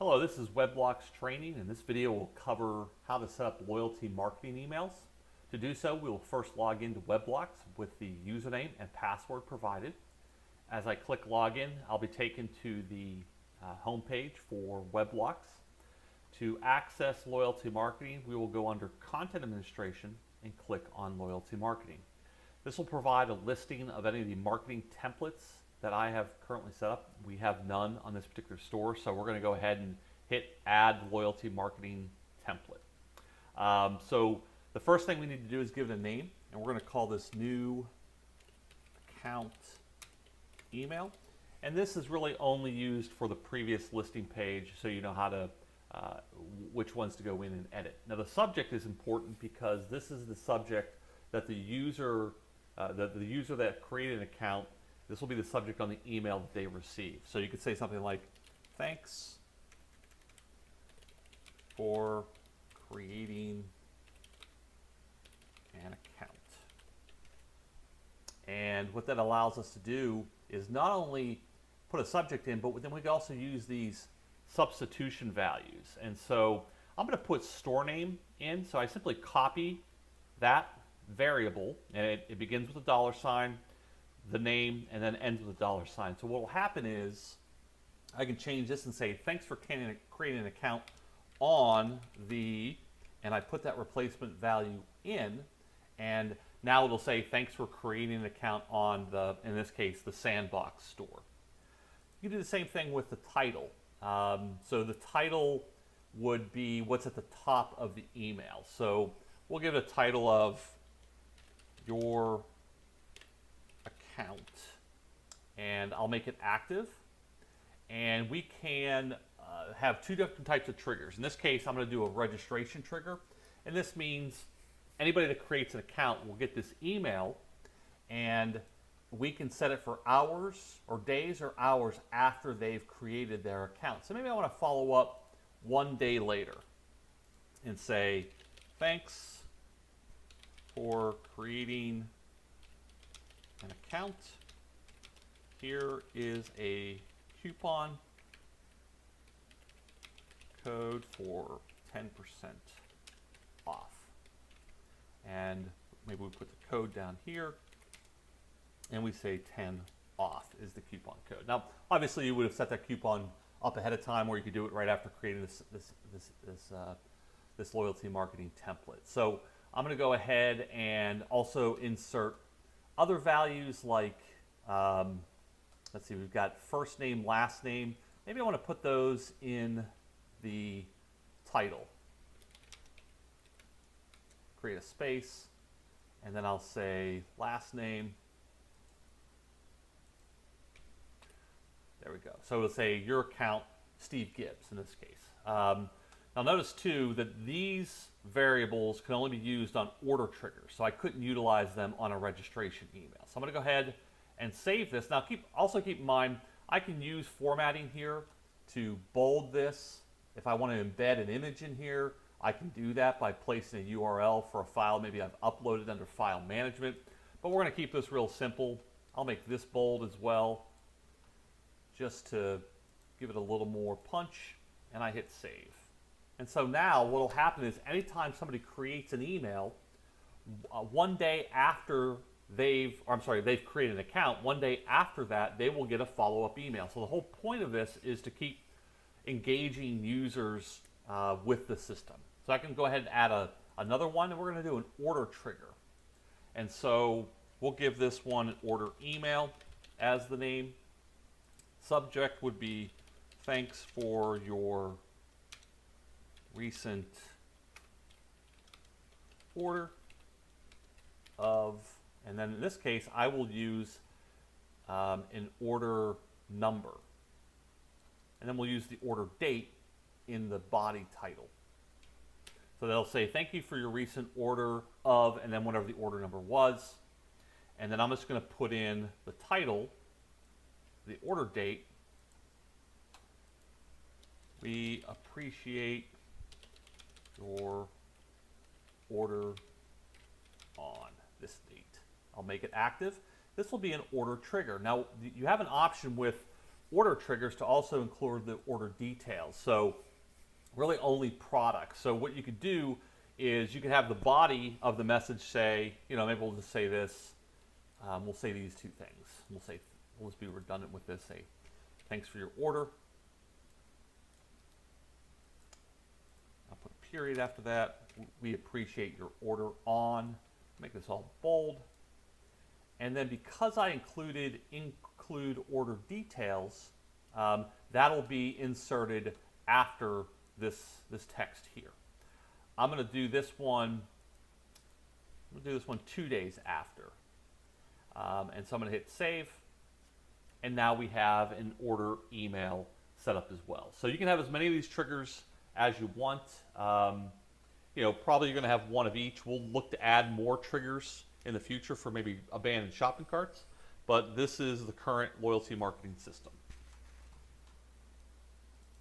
Hello, this is storeBlox training, and this video will cover how to set up loyalty marketing emails. To do so, we will first log into storeBlox with the username and password provided. As I click login, I'll be taken to the home page for storeBlox. To access loyalty marketing, we will go under Content Administration and click on Loyalty Marketing. This will provide a listing of any of the marketing templates that I have currently set up. We have none on this particular store, so we're going to go ahead and hit Add Loyalty Marketing Template. So the first thing we need to do is give it a name, and we're going to call this New Account Email. And this is really only used for the previous listing page, so you know how to which ones to go in and edit. Now the subject is important because this is the subject that the user that created an account, this will be the subject on the email that they receive. So you could say something like, thanks for creating an account. And what that allows us to do is not only put a subject in, but then we can also use these substitution values. And so I'm going to put store name in. So I simply copy that variable, and it begins with a $, the name, and then ends with a $. So what will happen is I can change this and say, thanks for creating an account on the, and I put that replacement value in, and now it'll say, thanks for creating an account on the, in this case, the Sandbox store. You can do the same thing with the title. So the title would be what's at the top of the email. So we'll give it a title of your account, and I'll make it active. And we can have two different types of triggers. In this case, I'm going to do a registration trigger, and this means anybody that creates an account will get this email, and we can set it for hours or days or hours after they've created their account. So maybe I want to follow up 1 day later and say, thanks for creating an account. Here is a coupon code for 10% off. And maybe we put the code down here, and we say 10 off is the coupon code. Now, obviously, you would have set that coupon up ahead of time, or you could do it right after creating this loyalty marketing template. So I'm going to go ahead and also insert other values like, let's see, we've got first name, last name. Maybe I want to put those in the title. Create a space, and then I'll say last name. There we go. So it'll say your account, Steve Gibbs in this case. Now notice too that these variables can only be used on order triggers, so I couldn't utilize them on a registration email. So I'm going to go ahead and save this. Now also keep in mind, I can use formatting here to bold this. If I want to embed an image in here, I can do that by placing a URL for a file maybe I've uploaded under file management. But we're going to keep this real simple. I'll make this bold as well, just to give it a little more punch, and I hit save. And so now what will happen is anytime somebody creates an email, 1 day after they've created an account, 1 day after that, they will get a follow-up email. So the whole point of this is to keep engaging users with the system. So I can go ahead and add another one, and we're going to do an order trigger. And so we'll give this one an order email as the name. Subject would be thanks for your recent order of, and then in this case I will use an order number, and then we'll use the order date in the body title. So they'll say thank you for your recent order of, and then whatever the order number was, and then I'm just going to put in the title, the order date. We appreciate your order on this date. I'll make it active. This will be an order trigger. Now, you have an option with order triggers to also include the order details. So really only products. So what you could do is you could have the body of the message say, maybe we'll just say this. We'll say these two things. We'll just be redundant with this. Say, thanks for your order. I'll put a period after that. We appreciate your order on. Make this all bold. And then because I include order details, that'll be inserted after this text here. I'm going to do this one. 2 days after. And so I'm going to hit save. And now we have an order email set up as well. So you can have as many of these triggers as you want. Probably you're going to have one of each. We'll look to add more triggers in the future for maybe abandoned shopping carts. But this is the current loyalty marketing system.